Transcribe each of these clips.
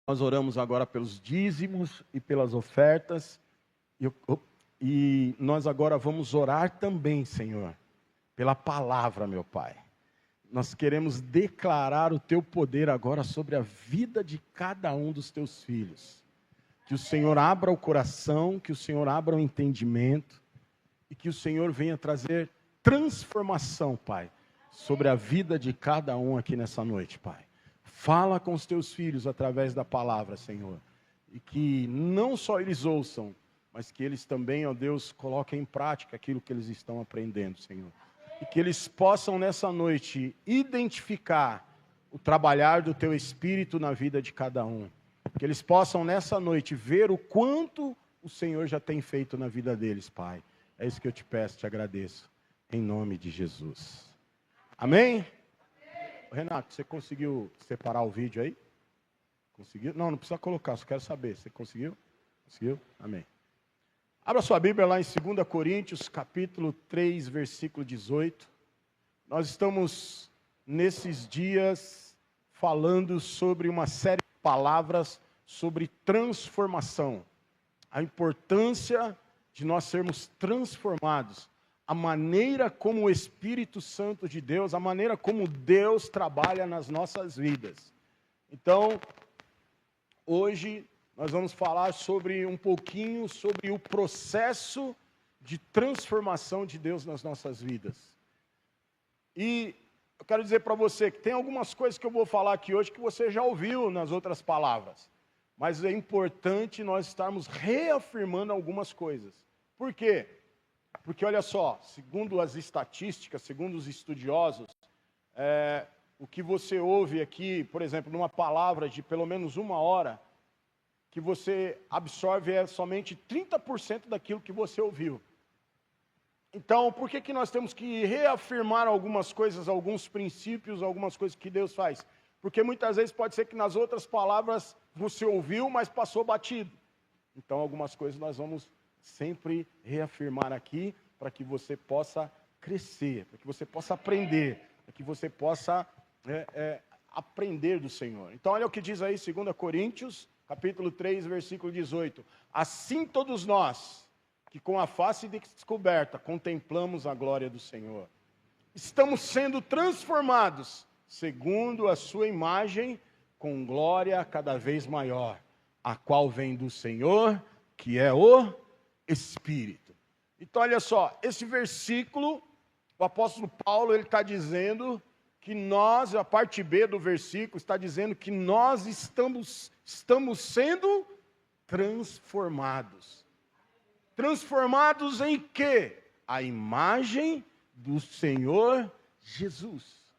Nós oramos agora pelos dízimos e pelas ofertas. E nós agora vamos orar também, Senhor, pela palavra, meu Pai. Nós queremos declarar o Teu poder agora sobre a vida de cada um dos Teus filhos. Que o Senhor abra o coração, que o Senhor abra o entendimento e que o Senhor venha trazer transformação, Pai, sobre a vida de cada um aqui nessa noite, Pai. Fala com os Teus filhos através da palavra, Senhor. E que não só eles ouçam, mas que eles também, ó Deus, coloquem em prática aquilo que eles estão aprendendo, Senhor. E que eles possam nessa noite identificar o trabalhar do Teu Espírito na vida de cada um. Que eles possam nessa noite ver o quanto o Senhor já tem feito na vida deles, Pai. É isso que eu te peço, te agradeço. Em nome de Jesus. Amém? Renato, você conseguiu separar o vídeo aí? Conseguiu? Não precisa colocar, só quero saber. Você conseguiu? Conseguiu? Amém. Abra sua Bíblia lá em 2 Coríntios, capítulo 3, versículo 18. Nós estamos, nesses dias, falando sobre uma série de palavras sobre transformação. A importância de nós sermos transformados. A maneira como o Espírito Santo de Deus, a maneira como Deus trabalha nas nossas vidas. Então, hoje nós vamos falar um pouquinho sobre o processo de transformação de Deus nas nossas vidas. E eu quero dizer para você que tem algumas coisas que eu vou falar aqui hoje que você já ouviu nas outras palavras. Mas é importante nós estarmos reafirmando algumas coisas. Por quê? Porque olha só, segundo as estatísticas, segundo os estudiosos, o que você ouve aqui, por exemplo, numa palavra de pelo menos 1 hora, que você absorve somente 30% daquilo que você ouviu. Então, por que nós temos que reafirmar algumas coisas, alguns princípios, algumas coisas que Deus faz? Porque muitas vezes pode ser que nas outras palavras você ouviu, mas passou batido. Então, algumas coisas nós vamos sempre reafirmar aqui, para que você possa crescer, para que você possa aprender, para que você possa aprender do Senhor. Então, olha o que diz aí 2 Coríntios, capítulo 3, versículo 18. Assim todos nós, que com a face descoberta, contemplamos a glória do Senhor, estamos sendo transformados, segundo a sua imagem, com glória cada vez maior, a qual vem do Senhor, que é o Espírito. Então, olha só, esse versículo, o apóstolo Paulo, ele está dizendo que nós, a parte B do versículo, está dizendo que nós estamos sendo transformados. Transformados em quê? A imagem do Senhor Jesus.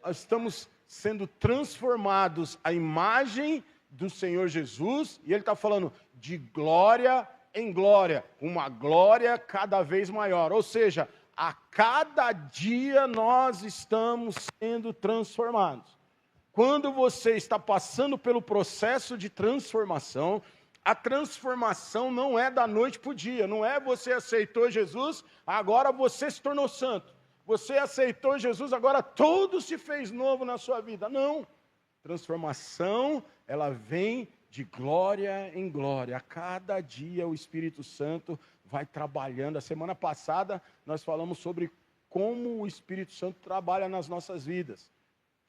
Nós estamos sendo transformados à imagem do Senhor Jesus, e ele está falando de glória em glória, uma glória cada vez maior. Ou seja, a cada dia nós estamos sendo transformados. Quando você está passando pelo processo de transformação, a transformação não é da noite para o dia, não é você aceitou Jesus, agora você se tornou santo. Você aceitou Jesus, agora tudo se fez novo na sua vida. Não. Transformação, ela vem de glória em glória. A cada dia o Espírito Santo vai trabalhando. A semana passada nós falamos sobre como o Espírito Santo trabalha nas nossas vidas.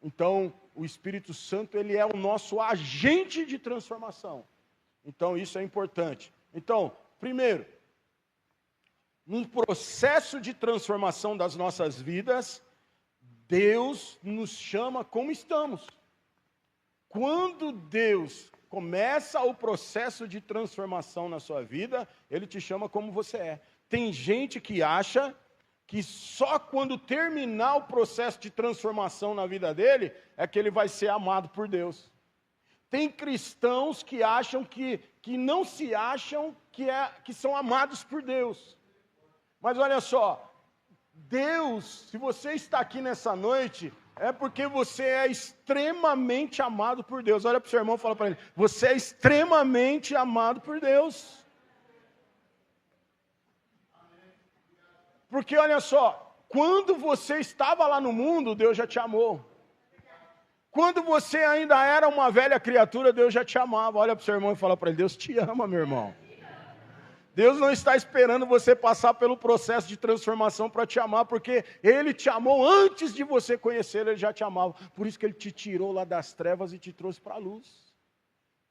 Então, o Espírito Santo, ele é o nosso agente de transformação. Então, isso é importante. Então, primeiro, num processo de transformação das nossas vidas, Deus nos chama como estamos. Quando Deus começa o processo de transformação na sua vida, Ele te chama como você é. Tem gente que acha que só quando terminar o processo de transformação na vida dele, é que ele vai ser amado por Deus. Tem cristãos que acham que não se acham que são amados por Deus. Mas olha só, Deus, se você está aqui nessa noite, é porque você é extremamente amado por Deus. Olha para o seu irmão e fala para ele, você é extremamente amado por Deus. Porque olha só, quando você estava lá no mundo, Deus já te amou. Quando você ainda era uma velha criatura, Deus já te amava. Olha para o seu irmão e fala para ele: Deus te ama, meu irmão. Deus não está esperando você passar pelo processo de transformação para te amar, porque Ele te amou antes de você conhecer, Ele já te amava. Por isso que Ele te tirou lá das trevas e te trouxe para a luz.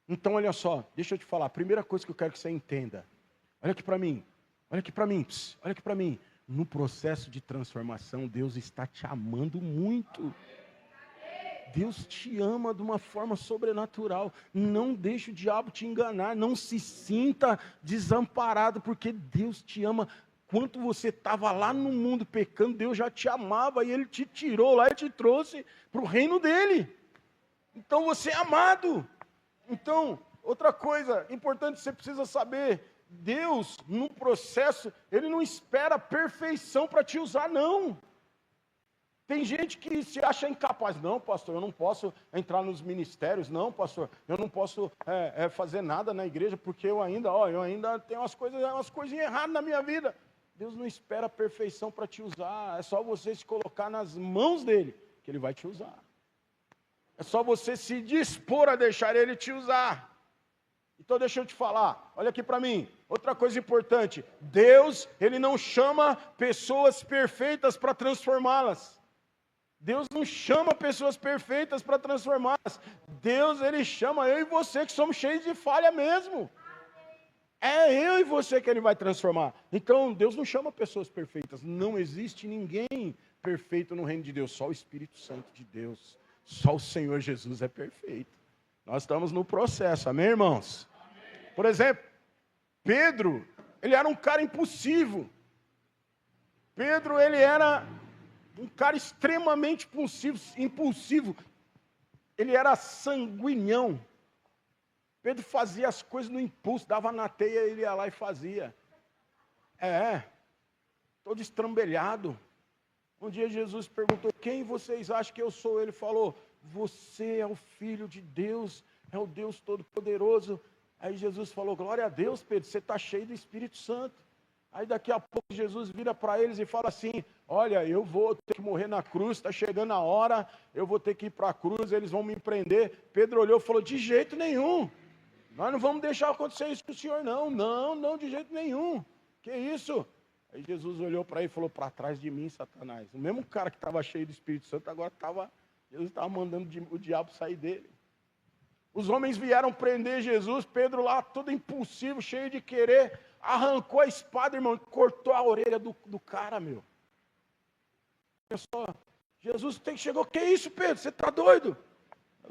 Então olha só, deixa eu te falar, a primeira coisa que eu quero que você entenda, olha aqui para mim, olha aqui para mim, olha aqui para mim. No processo de transformação, Deus está te amando muito. Deus te ama de uma forma sobrenatural. Não deixe o diabo te enganar. Não se sinta desamparado, porque Deus te ama. Quando você estava lá no mundo pecando, Deus já te amava e Ele te tirou lá e te trouxe para o reino dEle. Então você é amado. Então, outra coisa importante que você precisa saber: Deus, no processo, Ele não espera perfeição para te usar, não. Tem gente que se acha incapaz. Não, pastor, eu não posso entrar nos ministérios. Não, pastor, eu não posso fazer nada na igreja, porque eu ainda tenho umas coisinhas erradas na minha vida. Deus não espera a perfeição para te usar. É só você se colocar nas mãos dEle, que Ele vai te usar. É só você se dispor a deixar Ele te usar. Então deixa eu te falar, olha aqui para mim, outra coisa importante: Deus, Ele não chama pessoas perfeitas para transformá-las. Deus não chama pessoas perfeitas para transformá-las. Deus, Ele chama eu e você, que somos cheios de falha mesmo. É eu e você que Ele vai transformar. Então, Deus não chama pessoas perfeitas. Não existe ninguém perfeito no reino de Deus. Só o Espírito Santo de Deus. Só o Senhor Jesus é perfeito. Nós estamos no processo, amém, irmãos? Por exemplo, Pedro, ele era um cara impulsivo. Pedro, ele era um cara extremamente impulsivo. Ele era sanguinhão. Pedro fazia as coisas no impulso, dava na teia, ele ia lá e fazia. Todo estrambelhado. Um dia Jesus perguntou: quem vocês acham que eu sou? Ele falou: você é o Filho de Deus, é o Deus Todo-Poderoso. Aí Jesus falou: glória a Deus, Pedro, você está cheio do Espírito Santo. Aí daqui a pouco Jesus vira para eles e fala assim: olha, eu vou ter que morrer na cruz, está chegando a hora, eu vou ter que ir para a cruz, eles vão me prender. Pedro olhou e falou: de jeito nenhum, nós não vamos deixar acontecer isso com o Senhor, não, de jeito nenhum. Que isso? Aí Jesus olhou para ele e falou: para trás de mim, Satanás. O mesmo cara que estava cheio do Espírito Santo, agora Jesus estava mandando o diabo sair dele. Os homens vieram prender Jesus, Pedro lá todo impulsivo, cheio de querer, arrancou a espada, irmão, e cortou a orelha do cara, meu. Olha só, Jesus chegou: que isso, Pedro, você está doido?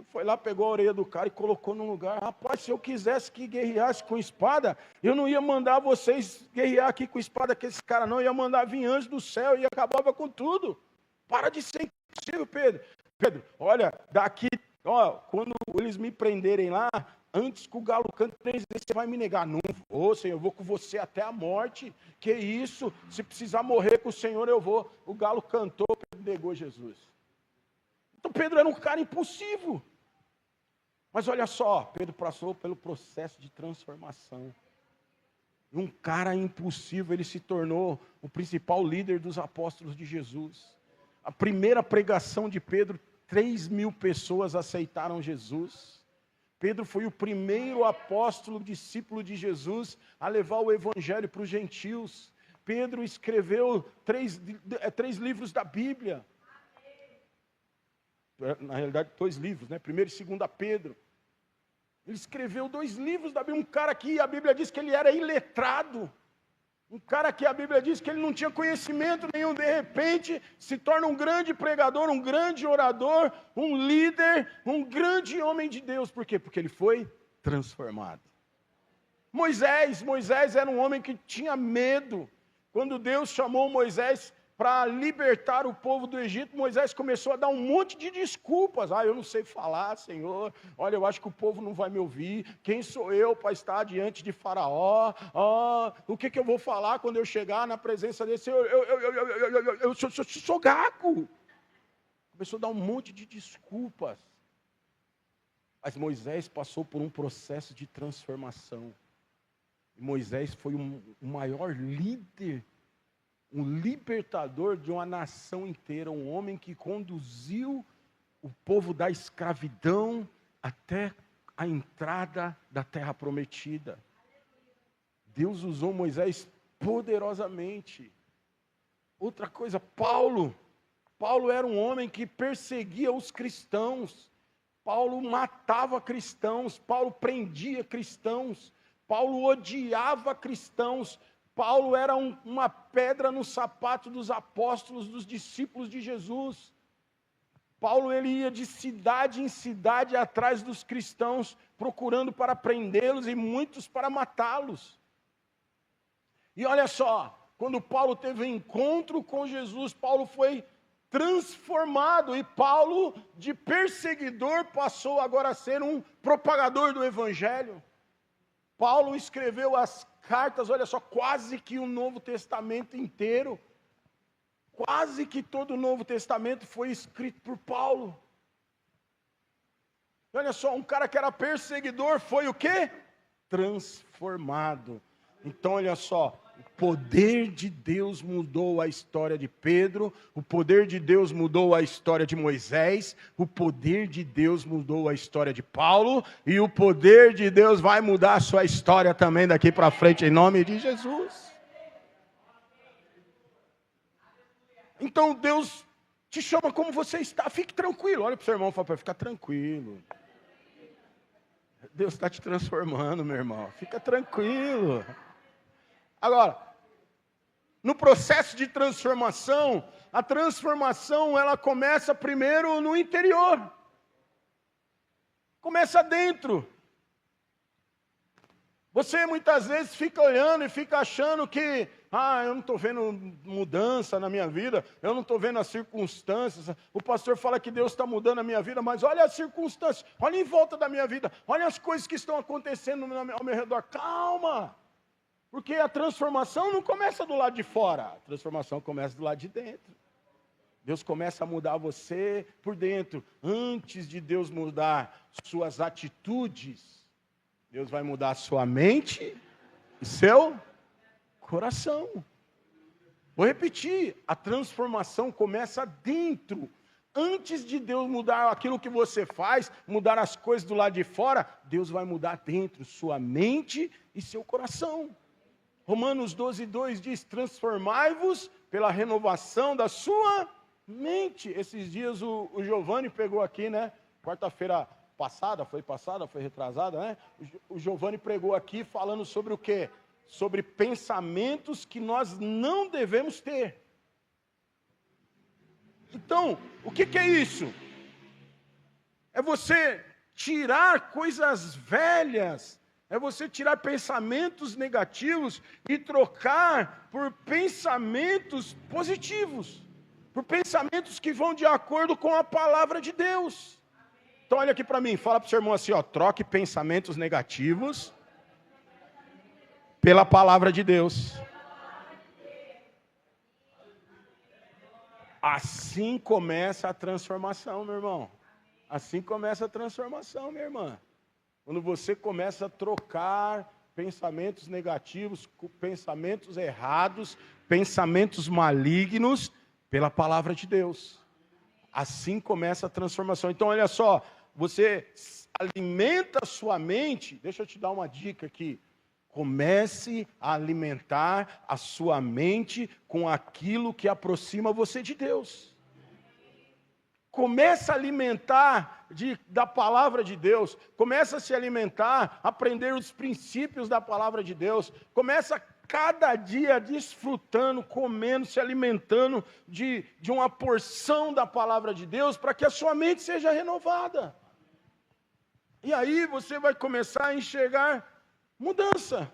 Foi lá, pegou a orelha do cara e colocou num lugar. Rapaz, se eu quisesse que guerreasse com espada, eu não ia mandar vocês guerrear aqui com espada com esse cara, não. Eu ia mandar vir anjos do céu e acabava com tudo. Para de ser impossível, Pedro. Pedro, olha, daqui, quando eles me prenderem lá, antes que o galo cante 3 vezes, você vai me negar. Não vou, Senhor, eu vou com você até a morte. Que isso? Se precisar morrer com o Senhor, eu vou. O galo cantou, Pedro negou Jesus. Então Pedro era um cara impulsivo. Mas olha só, Pedro passou pelo processo de transformação. Um cara impulsivo, ele se tornou o principal líder dos apóstolos de Jesus. A primeira pregação de Pedro, 3.000 pessoas aceitaram Jesus. Pedro foi o primeiro apóstolo, discípulo de Jesus, a levar o evangelho para os gentios. Pedro escreveu 3 livros da Bíblia. Na realidade, 2 livros, né? 1º e 2 Pedro. Ele escreveu 2 livros da Bíblia. Um cara que a Bíblia diz que ele era iletrado. Um cara que a Bíblia diz que ele não tinha conhecimento nenhum. De repente, se torna um grande pregador, um grande orador, um líder, um grande homem de Deus. Por quê? Porque ele foi transformado. Moisés era um homem que tinha medo. Quando Deus chamou Moisés para libertar o povo do Egito, Moisés começou a dar um monte de desculpas. Eu não sei falar, Senhor. Olha, eu acho que o povo não vai me ouvir. Quem sou eu para estar diante de Faraó? O que eu vou falar quando eu chegar na presença desse? Eu sou gago. Começou a dar um monte de desculpas. Mas Moisés passou por um processo de transformação. E Moisés foi o maior líder, um libertador de uma nação inteira, um homem que conduziu o povo da escravidão até a entrada da terra prometida. Deus usou Moisés poderosamente. Outra coisa, Paulo era um homem que perseguia os cristãos. Paulo matava cristãos, Paulo prendia cristãos, Paulo odiava cristãos. Paulo era uma pedra no sapato dos apóstolos, dos discípulos de Jesus. Paulo ele ia de cidade em cidade atrás dos cristãos, procurando para prendê-los e muitos para matá-los. E olha só, quando Paulo teve um encontro com Jesus, Paulo foi transformado, e Paulo, de perseguidor, passou agora a ser um propagador do Evangelho. Paulo escreveu as cartas, olha só, quase que o Novo Testamento inteiro, quase que todo o Novo Testamento foi escrito por Paulo. E olha só, um cara que era perseguidor foi o quê? Transformado. Então olha só, o poder de Deus mudou a história de Pedro, o poder de Deus mudou a história de Moisés, o poder de Deus mudou a história de Paulo, e o poder de Deus vai mudar a sua história também daqui para frente, em nome de Jesus. Então Deus te chama como você está, fique tranquilo, olha para o seu irmão e fala para ele, fica tranquilo. Deus está te transformando, meu irmão, fica tranquilo. Agora, no processo de transformação, a transformação ela começa primeiro no interior. Começa dentro. Você muitas vezes fica olhando e fica achando que, eu não estou vendo mudança na minha vida, eu não estou vendo as circunstâncias, o pastor fala que Deus está mudando a minha vida, mas olha as circunstâncias, olha em volta da minha vida, olha as coisas que estão acontecendo ao meu redor, calma! Porque a transformação não começa do lado de fora, a transformação começa do lado de dentro. Deus começa a mudar você por dentro. Antes de Deus mudar suas atitudes, Deus vai mudar a sua mente e seu coração. Vou repetir, a transformação começa dentro. Antes de Deus mudar aquilo que você faz, mudar as coisas do lado de fora, Deus vai mudar dentro, sua mente e seu coração. Romanos 12:2 diz, transformai-vos pela renovação da sua mente. Esses dias o Giovanni pregou aqui, né? Quarta-feira passada, foi retrasada, né? O Giovanni pregou aqui falando sobre o quê? Sobre pensamentos que nós não devemos ter. Então, o que é isso? É você tirar coisas velhas, é você tirar pensamentos negativos e trocar por pensamentos positivos, por pensamentos que vão de acordo com a palavra de Deus. Então olha aqui para mim, fala para o seu irmão assim, troque pensamentos negativos pela palavra de Deus. Assim começa a transformação, meu irmão. Assim começa a transformação, minha irmã. Quando você começa a trocar pensamentos negativos, pensamentos errados, pensamentos malignos, pela palavra de Deus. Assim começa a transformação. Então, olha só, você alimenta a sua mente, deixa eu te dar uma dica aqui. Comece a alimentar a sua mente com aquilo que aproxima você de Deus. Começa a alimentar da palavra de Deus. Começa a se alimentar, aprender os princípios da palavra de Deus. Começa cada dia desfrutando, comendo, se alimentando de uma porção da palavra de Deus, para que a sua mente seja renovada. E aí você vai começar a enxergar mudança.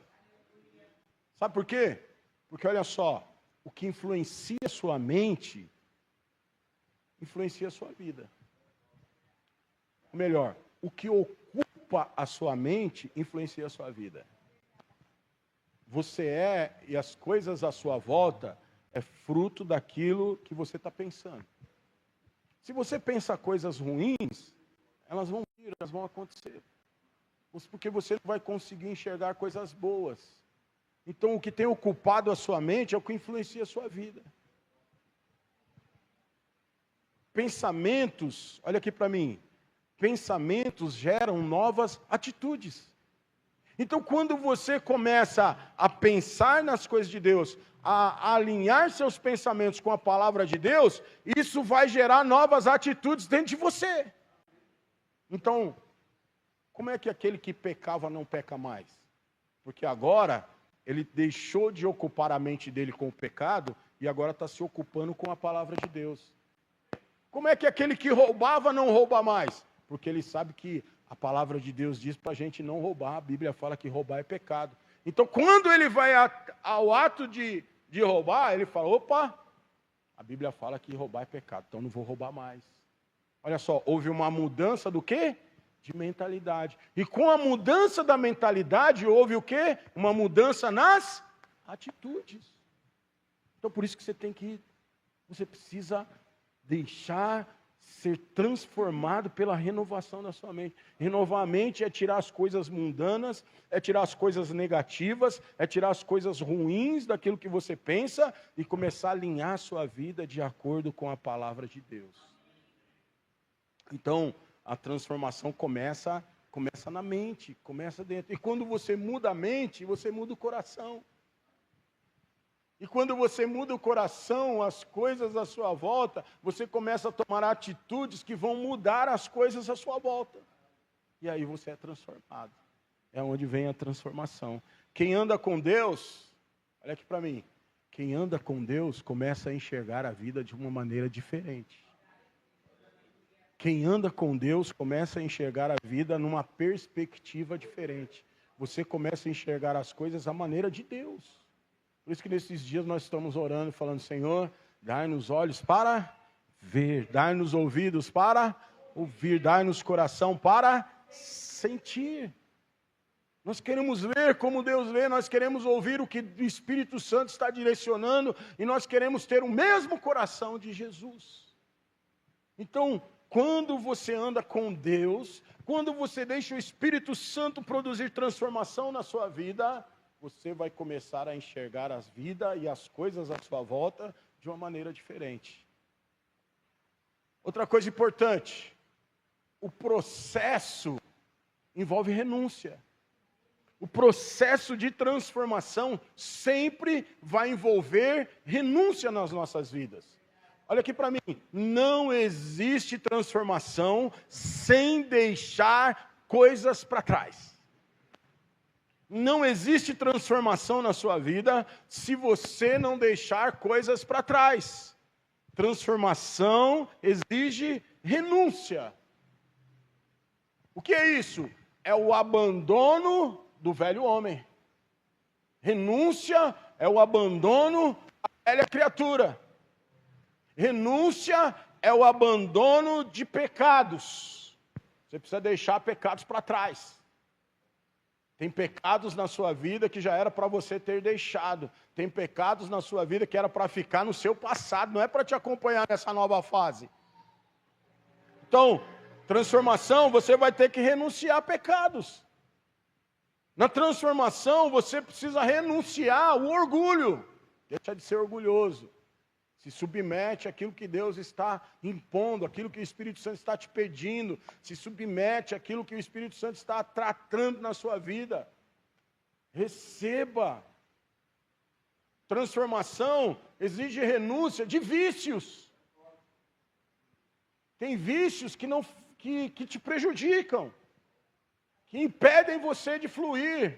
Sabe por quê? Porque olha só, o que influencia a sua mente, influencia a sua vida. Ou melhor, o que ocupa a sua mente, influencia a sua vida. Você e as coisas à sua volta, é fruto daquilo que você está pensando. Se você pensa coisas ruins, elas vão vir, elas vão acontecer. Porque você não vai conseguir enxergar coisas boas. Então, o que tem ocupado a sua mente é o que influencia a sua vida. pensamentos, olha aqui para mim, pensamentos geram novas atitudes. Então, quando você começa a pensar nas coisas de Deus, a alinhar seus pensamentos com a palavra de Deus, isso vai gerar novas atitudes dentro de você. Então, como é que aquele que pecava não peca mais? Porque agora ele deixou de ocupar a mente dele com o pecado e agora está se ocupando com a palavra de Deus. Como é que aquele que roubava não rouba mais? Porque ele sabe que a palavra de Deus diz para a gente não roubar. A Bíblia fala que roubar é pecado. Então, quando ele vai ao ato de roubar, ele fala, opa, a Bíblia fala que roubar é pecado, então não vou roubar mais. Olha só, houve uma mudança do quê? De mentalidade. E com a mudança da mentalidade, houve o quê? Uma mudança nas atitudes. Então, por isso que você precisa deixar ser transformado pela renovação da sua mente. Renovar a mente é tirar as coisas mundanas, é tirar as coisas negativas, é tirar as coisas ruins daquilo que você pensa e começar a alinhar a sua vida de acordo com a palavra de Deus. Então, a transformação começa na mente, começa dentro. E quando você muda a mente, você muda o coração. E quando você muda o coração, as coisas à sua volta, você começa a tomar atitudes que vão mudar as coisas à sua volta. E aí você é transformado. É onde vem a transformação. Quem anda com Deus, olha aqui para mim, quem anda com Deus começa a enxergar a vida de uma maneira diferente. Quem anda com Deus começa a enxergar a vida numa perspectiva diferente. Você começa a enxergar as coisas da maneira de Deus. Por isso que nesses dias nós estamos orando, falando, Senhor, dai-nos olhos para ver, dai-nos ouvidos para ouvir, dai-nos coração para sentir. Nós queremos ver como Deus vê, nós queremos ouvir o que o Espírito Santo está direcionando e nós queremos ter o mesmo coração de Jesus. Então, quando você anda com Deus, quando você deixa o Espírito Santo produzir transformação na sua vida, você vai começar a enxergar as vidas e as coisas à sua volta de uma maneira diferente. Outra coisa importante, o processo envolve renúncia. O processo de transformação sempre vai envolver renúncia nas nossas vidas. Olha aqui para mim, não existe transformação sem deixar coisas para trás. Não existe transformação na sua vida se você não deixar coisas para trás. Transformação exige renúncia. O que é isso? É o abandono do velho homem. Renúncia é o abandono da velha criatura. Renúncia é o abandono de pecados. Você precisa deixar pecados para trás. Tem pecados na sua vida que já era para você ter deixado. Tem pecados na sua vida que era para ficar no seu passado, não é para te acompanhar nessa nova fase. Então, transformação, você vai ter que renunciar a pecados. Na transformação, você precisa renunciar ao orgulho. Deixa de ser orgulhoso. Se submete àquilo que Deus está impondo, àquilo que o Espírito Santo está te pedindo. Se submete àquilo que o Espírito Santo está tratando na sua vida. Receba. Transformação exige renúncia de vícios. Tem vícios que te prejudicam, que impedem você de fluir,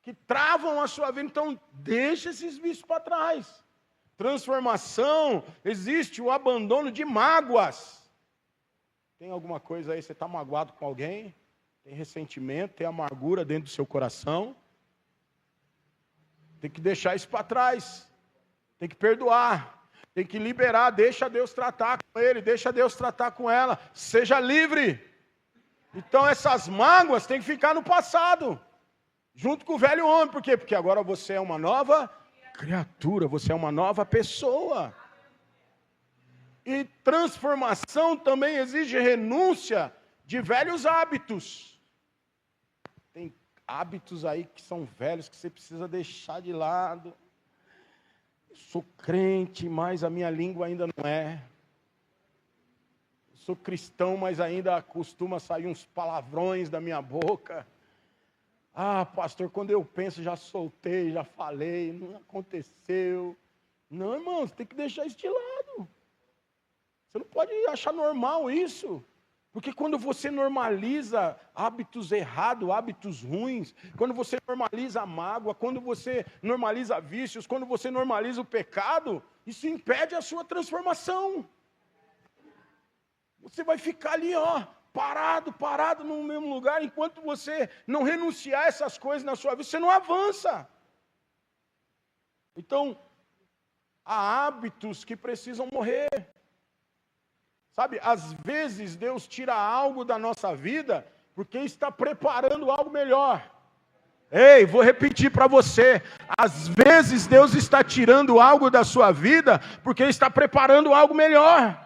que travam a sua vida. Então, deixa esses vícios para trás. Transformação, existe o abandono de mágoas. Tem alguma coisa aí, você está magoado com alguém? Tem ressentimento, tem amargura dentro do seu coração? Tem que deixar isso para trás. Tem que perdoar. Tem que liberar, deixa Deus tratar com ele, deixa Deus tratar com ela. Seja livre. Então essas mágoas têm que ficar no passado. Junto com o velho homem. Por quê? Porque agora você é uma nova criatura, você é uma nova pessoa. E transformação também exige renúncia de velhos hábitos. Tem hábitos aí que são velhos que você precisa deixar de lado. Eu sou crente, mas a minha língua ainda não é. sou cristão, mas ainda costuma sair uns palavrões da minha boca. Ah, pastor, quando eu penso, já soltei, já falei, não aconteceu. Não, irmão, você tem que deixar isso de lado. Você não pode achar normal isso. Porque quando você normaliza hábitos errados, hábitos ruins, quando você normaliza a mágoa, quando você normaliza vícios, quando você normaliza o pecado, isso impede a sua transformação. Você vai ficar ali, parado no mesmo lugar, enquanto você não renunciar a essas coisas na sua vida, você não avança. Então, há hábitos que precisam morrer. Sabe, às vezes Deus tira algo da nossa vida porque está preparando algo melhor. Ei, vou repetir para você. Às vezes Deus está tirando algo da sua vida porque está preparando algo melhor.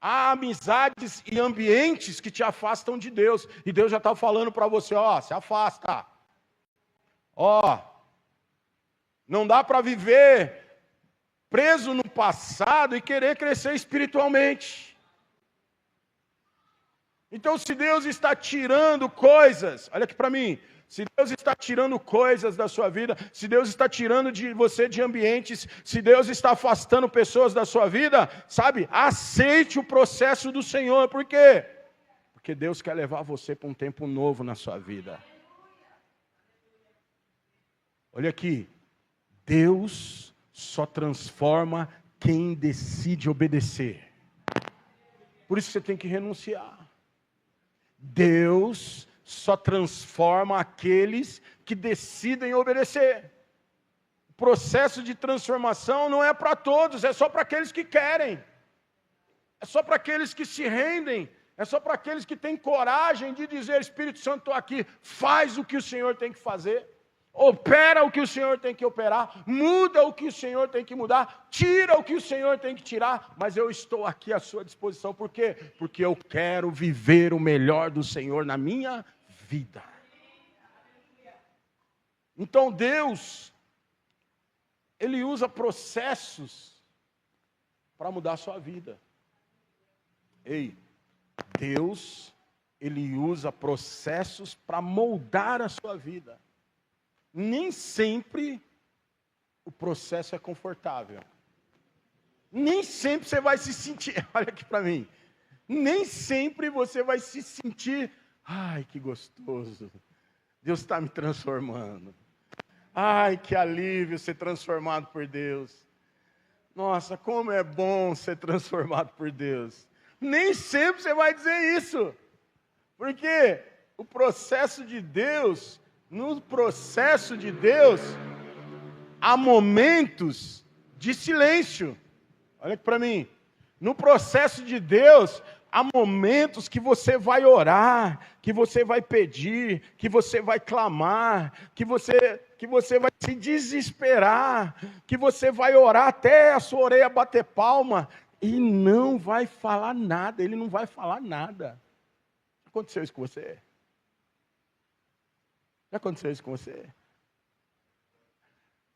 Há amizades e ambientes que te afastam de Deus. E Deus já está falando para você, se afasta. Não dá para viver preso no passado e querer crescer espiritualmente. Então, se Deus está tirando coisas, olha aqui para mim, se Deus está tirando coisas da sua vida, se Deus está tirando de você de ambientes, se Deus está afastando pessoas da sua vida, sabe, aceite o processo do Senhor. Por quê? Porque Deus quer levar você para um tempo novo na sua vida. Olha aqui, Deus só transforma quem decide obedecer. Por isso você tem que renunciar. Deus só transforma aqueles que decidem obedecer. O processo de transformação não é para todos, é só para aqueles que querem. É só para aqueles que se rendem. É só para aqueles que têm coragem de dizer, Espírito Santo, estou aqui, faz o que o Senhor tem que fazer. Opera o que o Senhor tem que operar, muda o que o Senhor tem que mudar, tira o que o Senhor tem que tirar, mas eu estou aqui à sua disposição. Por quê? Porque eu quero viver o melhor do Senhor na minha vida. Então Deus, Ele usa processos para mudar a sua vida. Ei, Deus, Ele usa processos para moldar a sua vida. Nem sempre o processo é confortável. Nem sempre você vai se sentir, olha aqui para mim, nem sempre você vai se sentir, ai que gostoso, Deus está me transformando. Ai que alívio ser transformado por Deus. Nossa, como é bom ser transformado por Deus. Nem sempre você vai dizer isso. Porque o processo de Deus... No processo de Deus, há momentos de silêncio. Olha aqui para mim. No processo de Deus, há momentos que você vai orar, que você vai pedir, que você vai clamar, que você vai se desesperar, que você vai orar até a sua orelha bater palma e não vai falar nada. Ele não vai falar nada. Aconteceu isso com você? Já aconteceu isso com você?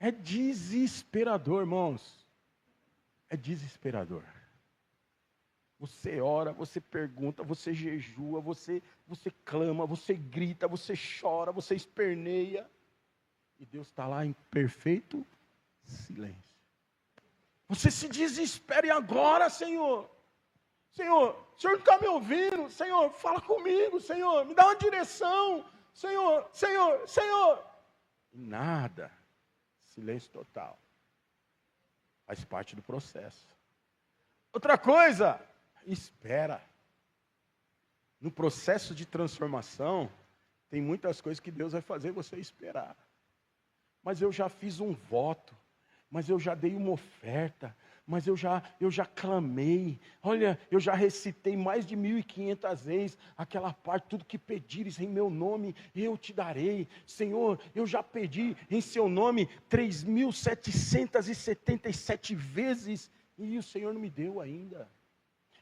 É desesperador, irmãos. É desesperador. Você ora, você pergunta, você jejua, você clama, você grita, você chora, você esperneia. E Deus está lá em perfeito silêncio. Você se desespera, e agora, Senhor? Senhor, o Senhor não está me ouvindo? Senhor, fala comigo, Senhor, me dá uma direção. Senhor, Senhor, Senhor. E nada. Silêncio total. Faz parte do processo. Outra coisa, espera. No processo de transformação, tem muitas coisas que Deus vai fazer você esperar. Mas eu já fiz um voto. Mas eu já dei uma oferta. Mas eu já clamei. Olha, eu já recitei mais de 1.500 vezes aquela parte, tudo que pedires em meu nome, eu te darei. Senhor, eu já pedi em seu nome 3.777 vezes e o Senhor não me deu ainda.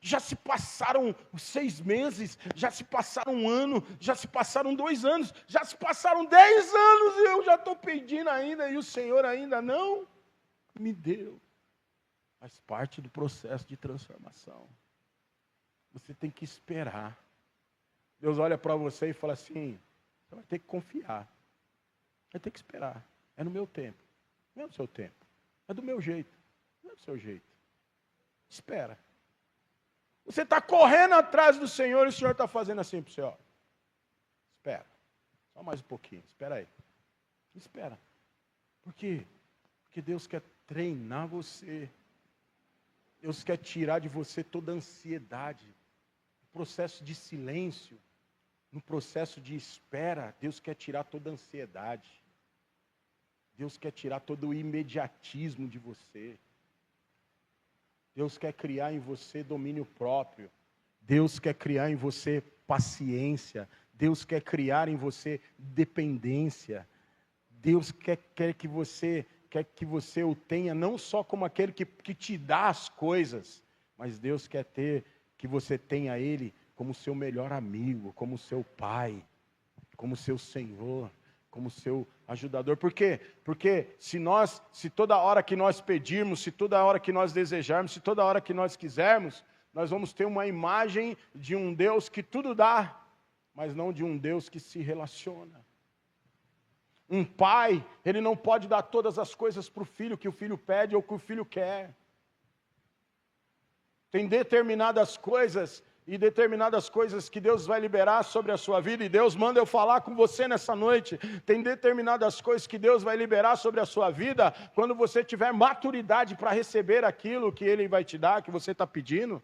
Já se passaram 6 meses, já se passaram 1 ano, já se passaram 2 anos, já se passaram 10 anos e eu já estou pedindo ainda e o Senhor ainda não me deu. Faz parte do processo de transformação. Você tem que esperar. Deus olha para você e fala assim, você vai ter que confiar. Vai ter que esperar. É no meu tempo. Não é no seu tempo. É do meu jeito. Não é do seu jeito. Espera. Você está correndo atrás do Senhor e o Senhor está fazendo assim para você, ó. Espera. Só mais um pouquinho. Espera aí. Espera. Por quê? Porque Deus quer treinar você. Deus quer tirar de você toda a ansiedade. No processo de silêncio, no processo de espera, Deus quer tirar toda a ansiedade. Deus quer tirar todo o imediatismo de você. Deus quer criar em você domínio próprio. Deus quer criar em você paciência. Deus quer criar em você dependência. Deus quer que você o tenha não só como aquele que te dá as coisas, mas Deus quer que você tenha Ele como seu melhor amigo, como seu Pai, como seu Senhor, como seu ajudador. Por quê? Porque se toda hora que nós pedirmos, se toda hora que nós desejarmos, se toda hora que nós quisermos, nós vamos ter uma imagem de um Deus que tudo dá, mas não de um Deus que se relaciona. Um pai, ele não pode dar todas as coisas para o filho que o filho pede ou que o filho quer. Tem determinadas coisas e determinadas coisas que Deus vai liberar sobre a sua vida, e Deus manda eu falar com você nessa noite. Tem determinadas coisas que Deus vai liberar sobre a sua vida quando você tiver maturidade para receber aquilo que Ele vai te dar, que você está pedindo.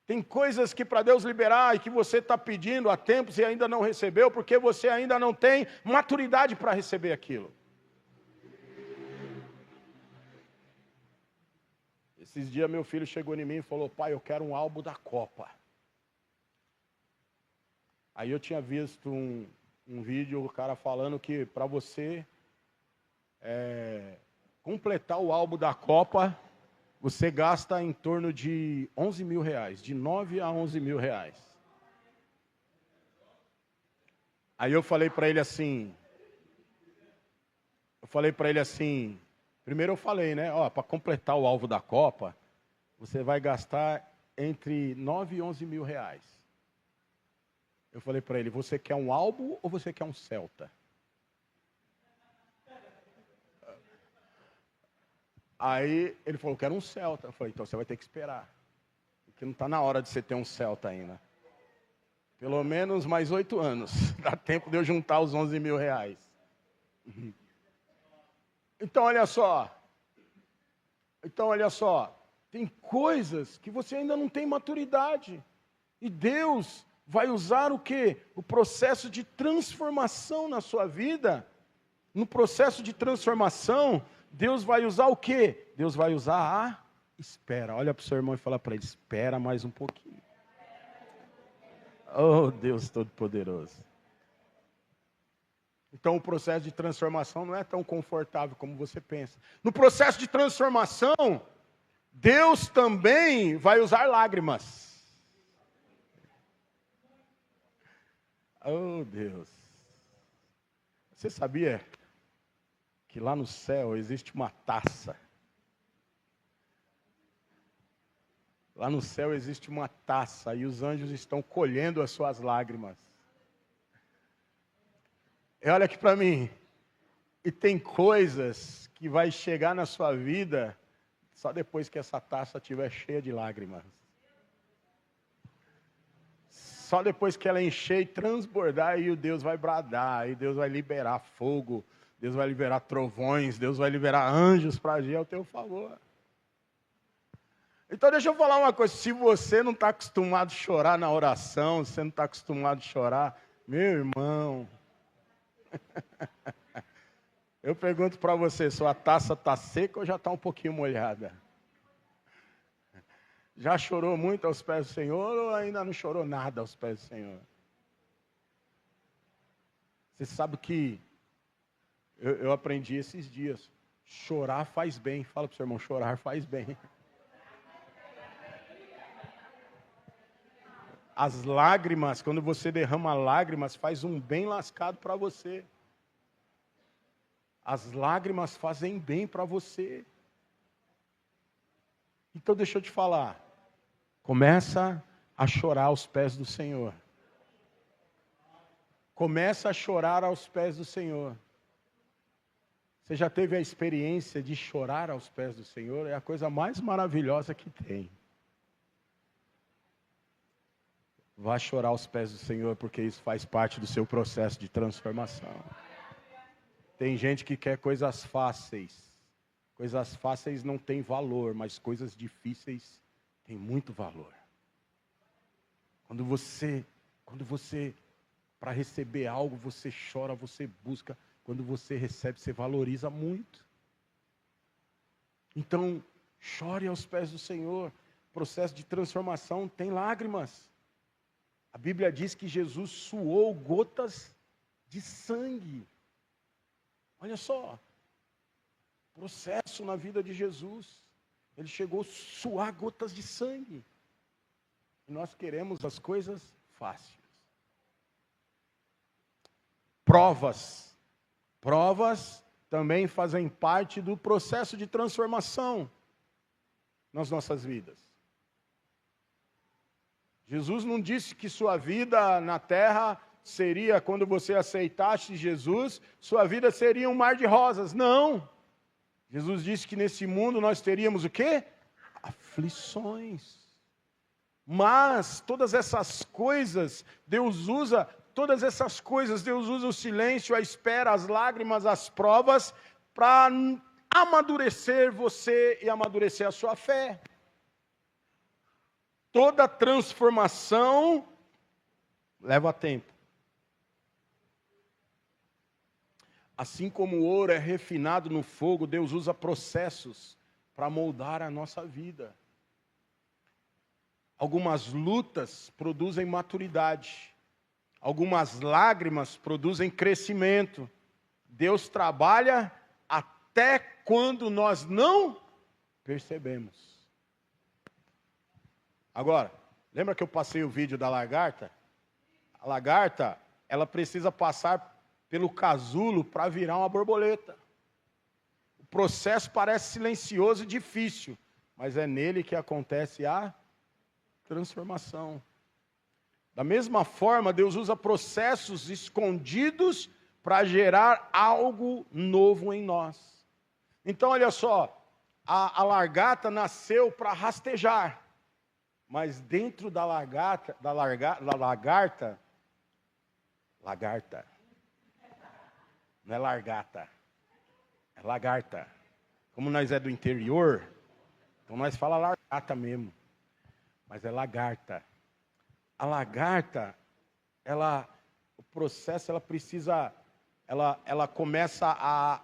Tem coisas que para Deus liberar e que você está pedindo há tempos e ainda não recebeu, porque você ainda não tem maturidade para receber aquilo. Esses dias meu filho chegou em mim e falou, pai, eu quero um álbum da Copa. Aí eu tinha visto um vídeo, o cara falando que para você completar o álbum da Copa, você gasta em torno de 11 mil reais, de 9 a 11 mil reais. Aí eu falei para ele assim, primeiro eu falei, né, ó, para completar o alvo da Copa, você vai gastar entre 9 e 11 mil reais. Eu falei para ele, você quer um álbum ou você quer um Celta? Aí ele falou, quero um Celta. Eu falei, então você vai ter que esperar. Porque não está na hora de você ter um Celta ainda. Pelo menos mais 8 anos. Dá tempo de eu juntar os 11 mil reais. Então olha só. Tem coisas que você ainda não tem maturidade. E Deus vai usar o quê? O processo de transformação na sua vida. No processo de transformação, Deus vai usar o quê? Deus vai usar a espera. Olha para o seu irmão e fala para ele, espera mais um pouquinho. Oh, Deus Todo-Poderoso. Então o processo de transformação não é tão confortável como você pensa. No processo de transformação, Deus também vai usar lágrimas. Oh, Deus. Você sabia que lá no céu existe uma taça? Lá no céu existe uma taça e os anjos estão colhendo as suas lágrimas. E olha aqui para mim. E tem coisas que vai chegar na sua vida só depois que essa taça estiver cheia de lágrimas. Só depois que ela encher e transbordar, aí o Deus vai bradar, aí Deus vai liberar fogo, Deus vai liberar trovões, Deus vai liberar anjos para agir ao teu favor. Então deixa eu falar uma coisa, se você não está acostumado a chorar na oração, se você não está acostumado a chorar, meu irmão, eu pergunto para você, sua taça está seca ou já está um pouquinho molhada? Já chorou muito aos pés do Senhor ou ainda não chorou nada aos pés do Senhor? Você sabe que eu aprendi esses dias, chorar faz bem. Fala para o seu irmão, chorar faz bem. As lágrimas, quando você derrama lágrimas, faz um bem lascado para você. As lágrimas fazem bem para você. Então deixa eu te falar. Começa a chorar aos pés do Senhor. Começa a chorar aos pés do Senhor. Você já teve a experiência de chorar aos pés do Senhor? É a coisa mais maravilhosa que tem. Vá chorar aos pés do Senhor, porque isso faz parte do seu processo de transformação. Tem gente que quer coisas fáceis. Coisas fáceis não têm valor, mas coisas difíceis têm muito valor. Quando você, para receber algo, você chora, você busca. Quando você recebe, você valoriza muito. Então, chore aos pés do Senhor. Processo de transformação tem lágrimas. A Bíblia diz que Jesus suou gotas de sangue. Olha só, processo na vida de Jesus. Ele chegou a suar gotas de sangue. E nós queremos as coisas fáceis. Provas também fazem parte do processo de transformação nas nossas vidas. Jesus não disse que sua vida na terra seria, quando você aceitasse Jesus, sua vida seria um mar de rosas. Não. Jesus disse que nesse mundo nós teríamos o quê? Aflições. Mas todas essas coisas, Deus usa o silêncio, a espera, as lágrimas, as provas, para amadurecer você e amadurecer a sua fé. Toda transformação leva tempo. Assim como o ouro é refinado no fogo, Deus usa processos para moldar a nossa vida. Algumas lutas produzem maturidade. Algumas lágrimas produzem crescimento. Deus trabalha até quando nós não percebemos. Agora, lembra que eu passei o vídeo da lagarta? A lagarta, ela precisa passar pelo casulo para virar uma borboleta. O processo parece silencioso e difícil, mas é nele que acontece a transformação. Da mesma forma, Deus usa processos escondidos para gerar algo novo em nós. Então, olha só, a lagarta nasceu para rastejar. Mas dentro da lagarta, não é largata, é lagarta. Como nós é do interior, então nós fala largata mesmo, mas é lagarta. A lagarta, o processo, ela começa a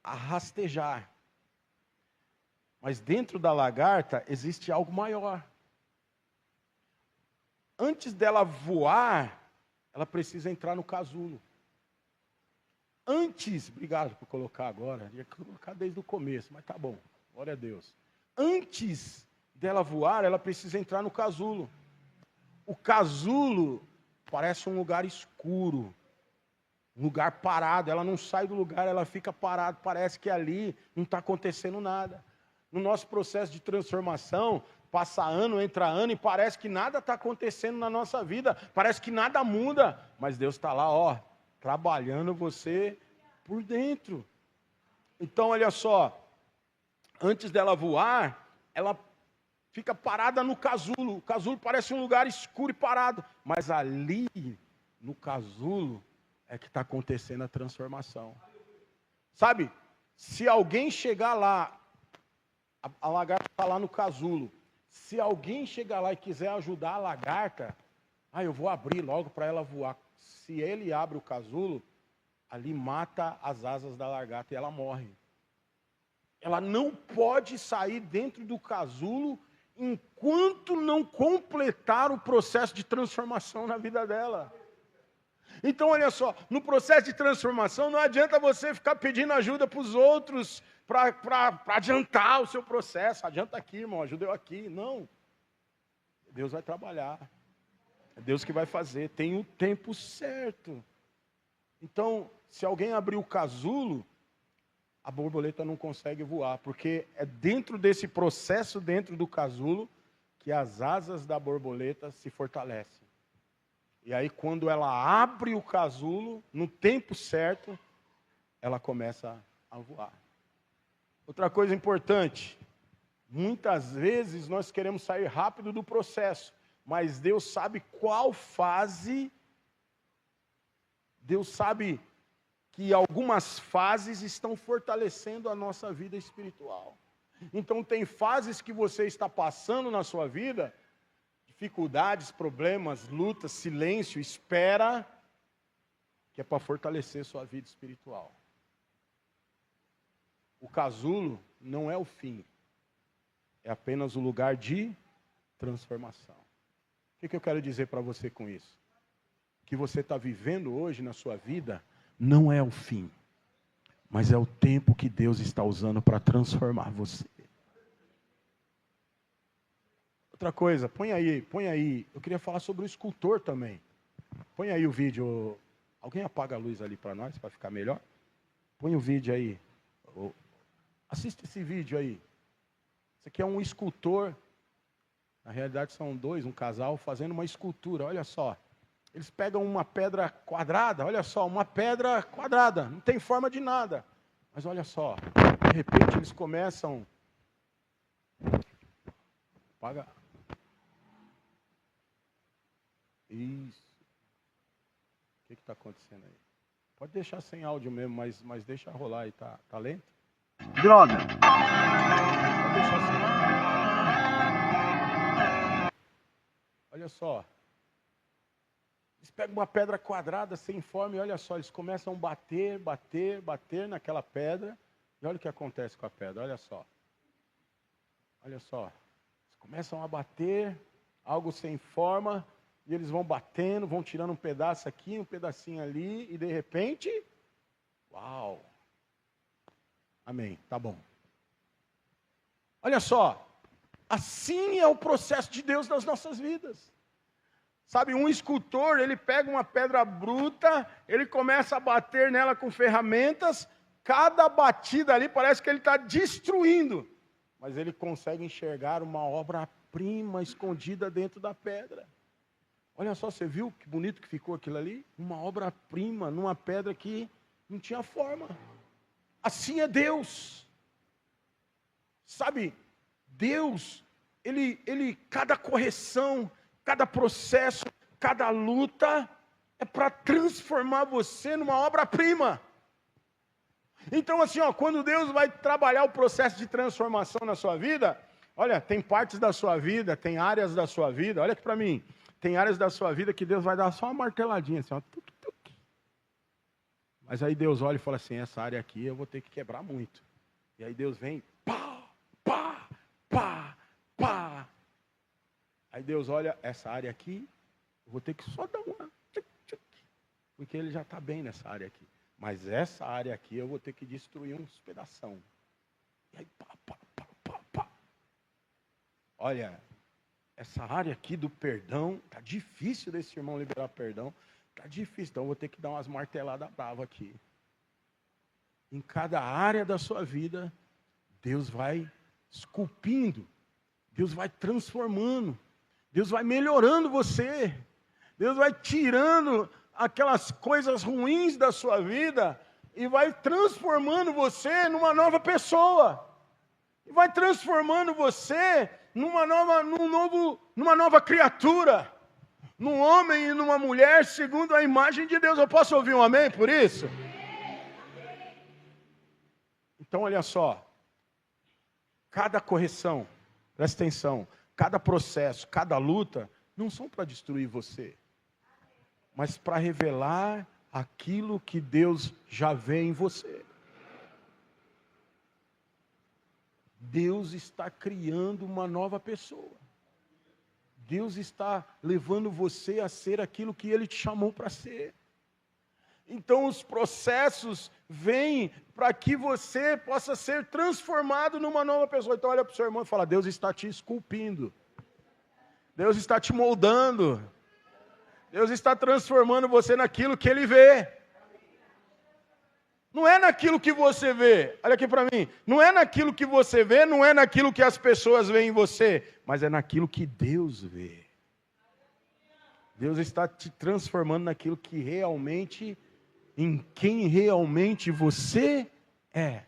rastejar. Mas dentro da lagarta existe algo maior. Antes dela voar, ela precisa entrar no casulo. Obrigado por colocar agora, ia colocar desde o começo, mas tá bom, glória a Deus. Antes dela voar, ela precisa entrar no casulo. O casulo parece um lugar escuro, um lugar parado, ela não sai do lugar, ela fica parada, parece que ali não está acontecendo nada. No nosso processo de transformação, passa ano, entra ano e parece que nada está acontecendo na nossa vida, parece que nada muda, mas Deus está lá, trabalhando você por dentro. Então, olha só, antes dela voar, ela fica parada no casulo. O casulo parece um lugar escuro e parado, mas ali, no casulo, é que está acontecendo a transformação. Sabe, se alguém chegar lá, a lagarta está lá no casulo, se alguém chegar lá e quiser ajudar a lagarta, eu vou abrir logo para ela voar. Se ele abre o casulo, ali mata as asas da lagarta e ela morre. Ela não pode sair dentro do casulo enquanto não completar o processo de transformação na vida dela. Então, olha só, no processo de transformação, não adianta você ficar pedindo ajuda para os outros para adiantar o seu processo. Adianta aqui, irmão, ajuda eu aqui. Não. Deus vai trabalhar. É Deus que vai fazer. Tem o tempo certo. Então, se alguém abrir o casulo, a borboleta não consegue voar, porque é dentro desse processo, dentro do casulo, que as asas da borboleta se fortalecem. E aí, quando ela abre o casulo, no tempo certo, ela começa a voar. Outra coisa importante, muitas vezes nós queremos sair rápido do processo, mas Deus sabe qual fase, Deus sabe que algumas fases estão fortalecendo a nossa vida espiritual. Então tem fases que você está passando na sua vida, dificuldades, problemas, lutas, silêncio, espera, que é para fortalecer sua vida espiritual. O casulo não é o fim, é apenas o lugar de transformação. O que eu quero dizer para você com isso? O que você está vivendo hoje na sua vida não é o fim, mas é o tempo que Deus está usando para transformar você. Outra coisa, põe aí. Eu queria falar sobre o escultor também. Põe aí o vídeo. Alguém apaga a luz ali para nós, para ficar melhor? Põe o vídeo aí. Assista esse vídeo aí. Esse aqui é um escultor. Na realidade são dois, um casal, fazendo uma escultura. Olha só. Eles pegam uma pedra quadrada. Olha só, uma pedra quadrada. Não tem forma de nada. Mas olha só. De repente eles começam... Apaga... Isso. O que está acontecendo aí? Pode deixar sem áudio mesmo, mas deixa rolar aí, tá lento? Droga! Pode deixar sem áudio. Olha só. Eles pegam uma pedra quadrada, sem forma, e olha só, eles começam a bater naquela pedra. E olha o que acontece com a pedra, olha só. Olha só. Eles começam a bater, algo sem forma... E eles vão batendo, vão tirando um pedaço aqui, um pedacinho ali, e de repente, uau! Amém, tá bom. Olha só, assim é o processo de Deus nas nossas vidas. Sabe, um escultor, ele pega uma pedra bruta, ele começa a bater nela com ferramentas, cada batida ali parece que ele está destruindo, mas ele consegue enxergar uma obra-prima escondida dentro da pedra. Olha só, você viu que bonito que ficou aquilo ali? Uma obra-prima, numa pedra que não tinha forma. Assim é Deus. Sabe, Deus, ele cada correção, cada processo, cada luta, é para transformar você numa obra-prima. Então assim, quando Deus vai trabalhar o processo de transformação na sua vida, olha, tem partes da sua vida, tem áreas da sua vida, olha aqui para mim. Tem áreas da sua vida que Deus vai dar só uma marteladinha, assim, Mas aí Deus olha e fala assim, essa área aqui eu vou ter que quebrar muito. E aí Deus vem, pá, pá, pá, pá. Aí Deus olha, essa área aqui, eu vou ter que só dar uma, porque ele já está bem nessa área aqui. Mas essa área aqui eu vou ter que destruir uns pedação. E aí, pá, pá, pá, pá, pá. Olha... Essa área aqui do perdão, tá difícil desse irmão liberar perdão. Tá difícil, então eu vou ter que dar umas marteladas bravas aqui. Em cada área da sua vida, Deus vai esculpindo. Deus vai transformando. Deus vai melhorando você. Deus vai tirando aquelas coisas ruins da sua vida e vai transformando você numa nova pessoa. E vai transformando você numa nova criatura, num homem e numa mulher segundo a imagem de Deus. Eu posso ouvir um amém por isso? Então olha só, cada correção, presta atenção, cada processo, cada luta, não são para destruir você, mas para revelar aquilo que Deus já vê em você. Deus está criando uma nova pessoa. Deus está levando você a ser aquilo que Ele te chamou para ser. Então os processos vêm para que você possa ser transformado numa nova pessoa. Então olha para o seu irmão e fala, Deus está te esculpindo. Deus está te moldando. Deus está transformando você naquilo que Ele vê. Não é naquilo que você vê. Olha aqui para mim. Não é naquilo que você vê, não é naquilo que as pessoas veem em você, mas é naquilo que Deus vê. Deus está te transformando naquilo que realmente, em quem realmente você é.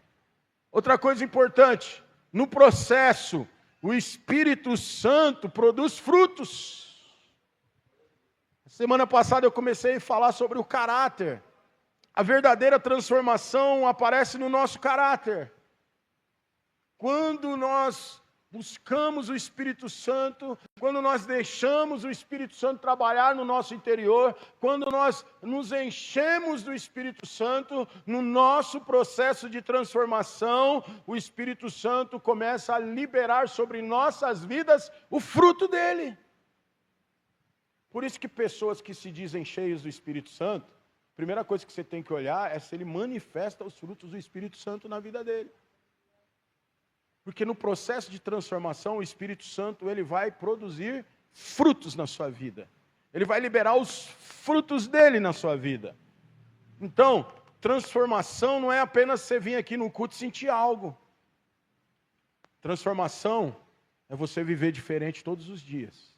Outra coisa importante, no processo, o Espírito Santo produz frutos. Semana passada eu comecei a falar sobre o caráter. A verdadeira transformação aparece no nosso caráter. Quando nós buscamos o Espírito Santo, quando nós deixamos o Espírito Santo trabalhar no nosso interior, quando nós nos enchemos do Espírito Santo, no nosso processo de transformação, o Espírito Santo começa a liberar sobre nossas vidas o fruto dele. Por isso que pessoas que se dizem cheias do Espírito Santo, a primeira coisa que você tem que olhar é se ele manifesta os frutos do Espírito Santo na vida dele. Porque no processo de transformação, o Espírito Santo ele vai produzir frutos na sua vida. Ele vai liberar os frutos dele na sua vida. Então, transformação não é apenas você vir aqui no culto e sentir algo. Transformação é você viver diferente todos os dias.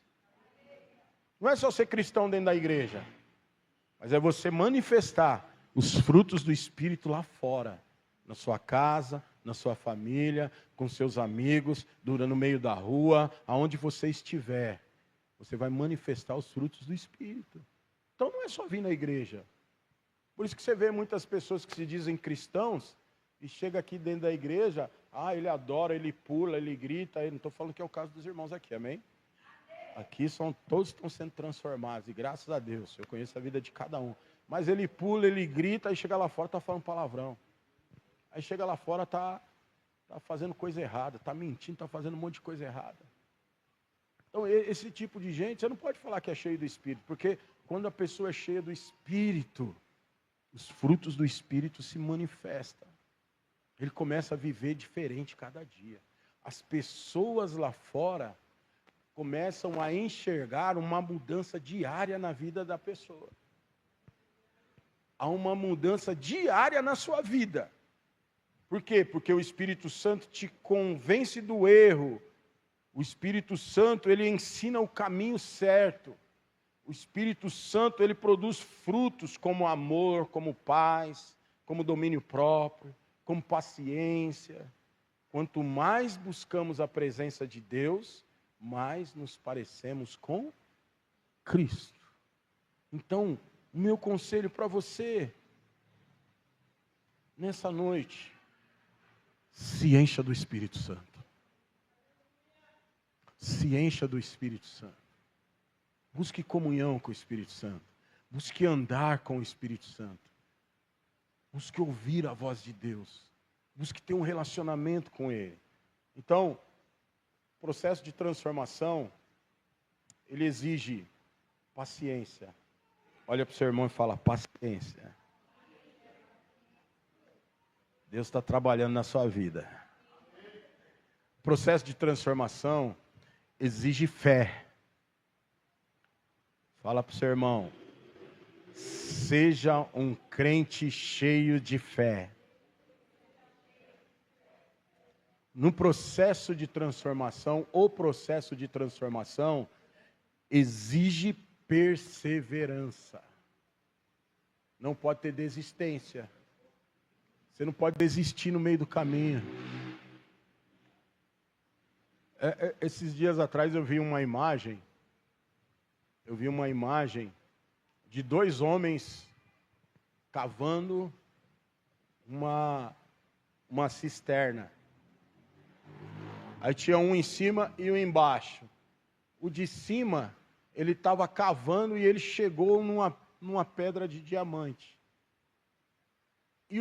Não é só ser cristão dentro da igreja, mas é você manifestar os frutos do Espírito lá fora, na sua casa, na sua família, com seus amigos, no meio da rua, aonde você estiver. Você vai manifestar os frutos do Espírito. Então não é só vir na igreja. Por isso que você vê muitas pessoas que se dizem cristãos e chega aqui dentro da igreja, ele adora, ele pula, ele grita. Não estou falando que é o caso dos irmãos aqui, amém? Aqui todos estão sendo transformados, e graças a Deus, eu conheço a vida de cada um. Mas ele pula, ele grita, aí chega lá fora, está falando palavrão. Aí chega lá fora, está fazendo coisa errada, está mentindo, está fazendo um monte de coisa errada. Então, esse tipo de gente, você não pode falar que é cheio do Espírito, porque quando a pessoa é cheia do Espírito, os frutos do Espírito se manifestam. Ele começa a viver diferente cada dia. As pessoas lá fora começam a enxergar uma mudança diária na vida da pessoa. Há uma mudança diária na sua vida. Por quê? Porque o Espírito Santo te convence do erro. O Espírito Santo, ele ensina o caminho certo. O Espírito Santo, ele produz frutos como amor, como paz, como domínio próprio, como paciência. Quanto mais buscamos a presença de Deus, mais nos parecemos com Cristo. Então, o meu conselho para você, nessa noite, se encha do Espírito Santo. Se encha do Espírito Santo. Busque comunhão com o Espírito Santo. Busque andar com o Espírito Santo. Busque ouvir a voz de Deus. Busque ter um relacionamento com Ele. Então, o processo de transformação, ele exige paciência. Olha para o seu irmão e fala, paciência. Deus está trabalhando na sua vida. O processo de transformação exige fé. Fala para o seu irmão, seja um crente cheio de fé. No processo de transformação, o processo de transformação exige perseverança. Não pode ter desistência. Você não pode desistir no meio do caminho. Esses dias atrás eu vi uma imagem de dois homens cavando uma cisterna. Aí tinha um em cima e um embaixo. O de cima, ele estava cavando e ele chegou numa pedra de diamante. E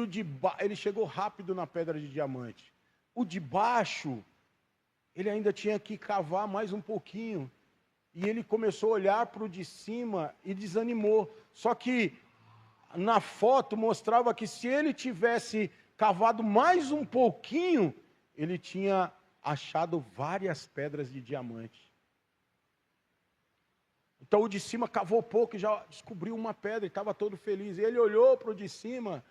ele chegou rápido na pedra de diamante. O de baixo, ele ainda tinha que cavar mais um pouquinho. E ele começou a olhar para o de cima e desanimou. Só que na foto mostrava que se ele tivesse cavado mais um pouquinho, ele tinha achado várias pedras de diamante. Então o de cima cavou pouco e já descobriu uma pedra e estava todo feliz. E ele olhou para o de cima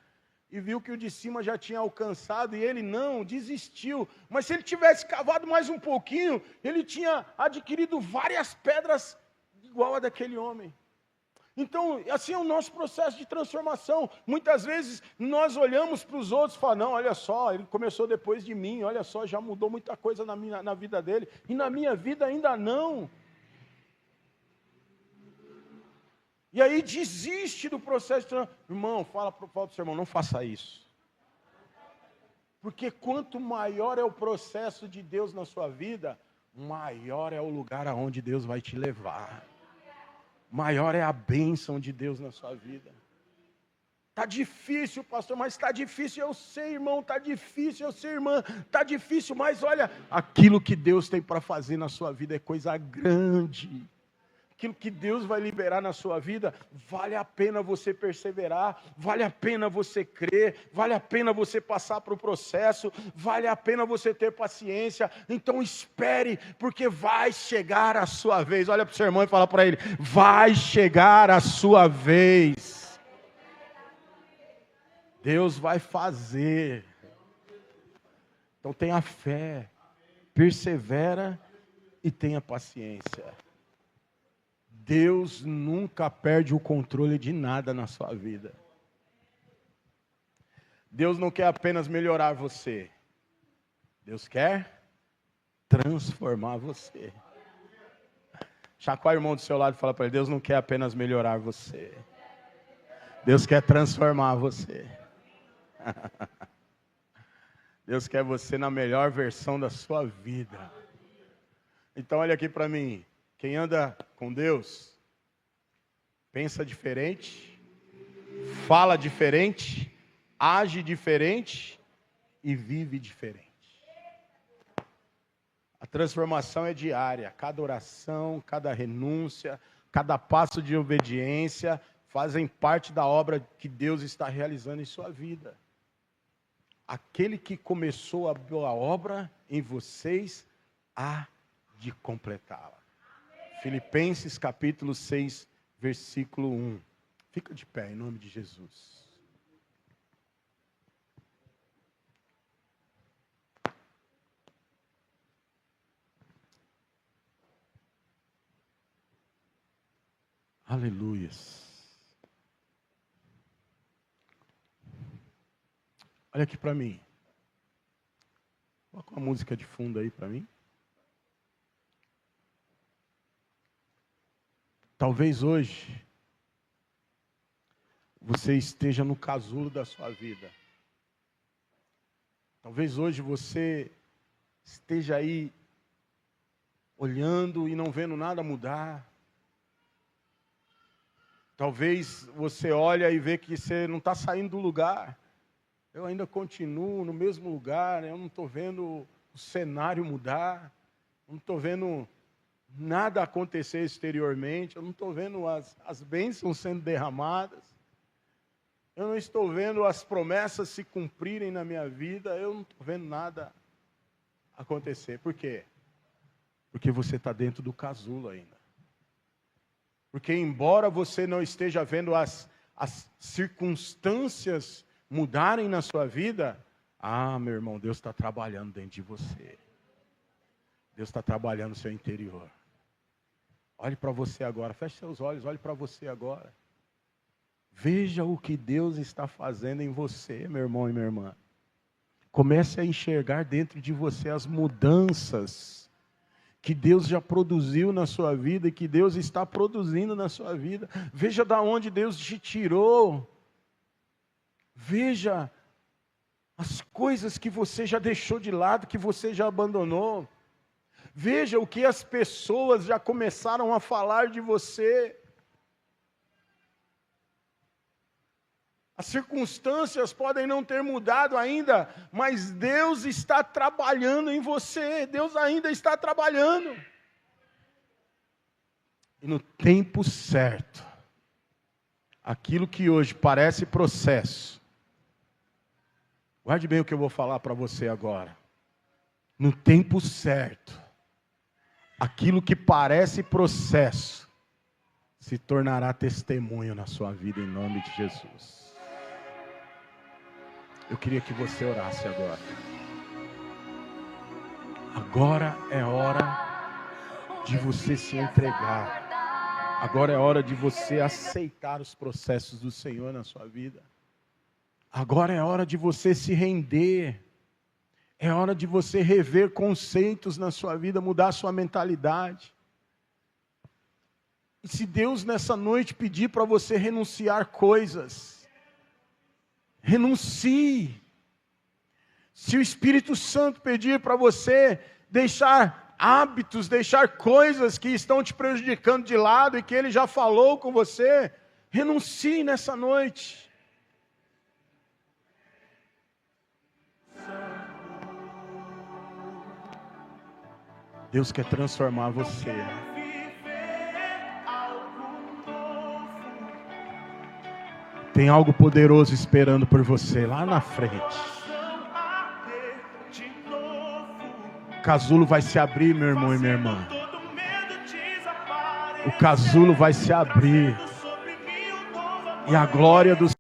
e viu que o de cima já tinha alcançado, e ele não, desistiu. Mas se ele tivesse cavado mais um pouquinho, ele tinha adquirido várias pedras igual a daquele homem. Então, assim é o nosso processo de transformação. Muitas vezes nós olhamos para os outros e falamos, não, olha só, ele começou depois de mim, olha só, já mudou muita coisa na vida dele, e na minha vida ainda não. E aí desiste do processo de transformação. Irmão, fala para o seu irmão, não faça isso. Porque quanto maior é o processo de Deus na sua vida, maior é o lugar aonde Deus vai te levar. Maior é a bênção de Deus na sua vida. Está difícil, pastor, mas está difícil, eu sei, irmão, está difícil, eu sei, irmã, está difícil, mas olha, aquilo que Deus tem para fazer na sua vida é coisa grande. Aquilo que Deus vai liberar na sua vida, vale a pena você perseverar, vale a pena você crer, vale a pena você passar para o processo, vale a pena você ter paciência. Então espere, porque vai chegar a sua vez. Olha para o seu irmão e fala para ele, vai chegar a sua vez. Deus vai fazer. Então tenha fé, persevera e tenha paciência. Deus nunca perde o controle de nada na sua vida. Deus não quer apenas melhorar você. Deus quer transformar você. Chacoalha o irmão do seu lado e fala para ele, Deus não quer apenas melhorar você. Deus quer transformar você. Deus quer você na melhor versão da sua vida. Então olha aqui para mim. Quem anda com Deus, pensa diferente, fala diferente, age diferente e vive diferente. A transformação é diária, cada oração, cada renúncia, cada passo de obediência fazem parte da obra que Deus está realizando em sua vida. Aquele que começou a boa obra em vocês, há de completá-la. Filipenses capítulo 6, versículo 1. Fica de pé em nome de Jesus. Aleluias. Olha aqui para mim. Coloca uma música de fundo aí para mim. Talvez hoje você esteja no casulo da sua vida. Talvez hoje você esteja aí olhando e não vendo nada mudar. Talvez você olha e vê que você não está saindo do lugar. Eu ainda continuo no mesmo lugar, eu não estou vendo o cenário mudar, não estou vendo nada acontecer exteriormente, eu não estou vendo as bênçãos sendo derramadas, eu não estou vendo as promessas se cumprirem na minha vida, eu não estou vendo nada acontecer. Por quê? Porque você está dentro do casulo ainda. Porque embora você não esteja vendo as circunstâncias mudarem na sua vida, meu irmão, Deus está trabalhando dentro de você. Deus está trabalhando no seu interior. Olhe para você agora, feche seus olhos, olhe para você agora. Veja o que Deus está fazendo em você, meu irmão e minha irmã. Comece a enxergar dentro de você as mudanças que Deus já produziu na sua vida e que Deus está produzindo na sua vida. Veja da onde Deus te tirou. Veja as coisas que você já deixou de lado, que você já abandonou. Veja o que as pessoas já começaram a falar de você. As circunstâncias podem não ter mudado ainda, mas Deus está trabalhando em você. Deus ainda está trabalhando. E no tempo certo, aquilo que hoje parece processo, guarde bem o que eu vou falar para você agora. No tempo certo, aquilo que parece processo, se tornará testemunho na sua vida em nome de Jesus. Eu queria que você orasse agora. Agora é hora de você se entregar. Agora é hora de você aceitar os processos do Senhor na sua vida. Agora é hora de você se render. É hora de você rever conceitos na sua vida, mudar a sua mentalidade. E se Deus nessa noite pedir para você renunciar coisas, renuncie. Se o Espírito Santo pedir para você deixar hábitos, deixar coisas que estão te prejudicando de lado e que Ele já falou com você, renuncie nessa noite. Deus quer transformar você. Tem algo poderoso esperando por você lá na frente. O casulo vai se abrir, meu irmão e minha irmã. O casulo vai se abrir. E a glória do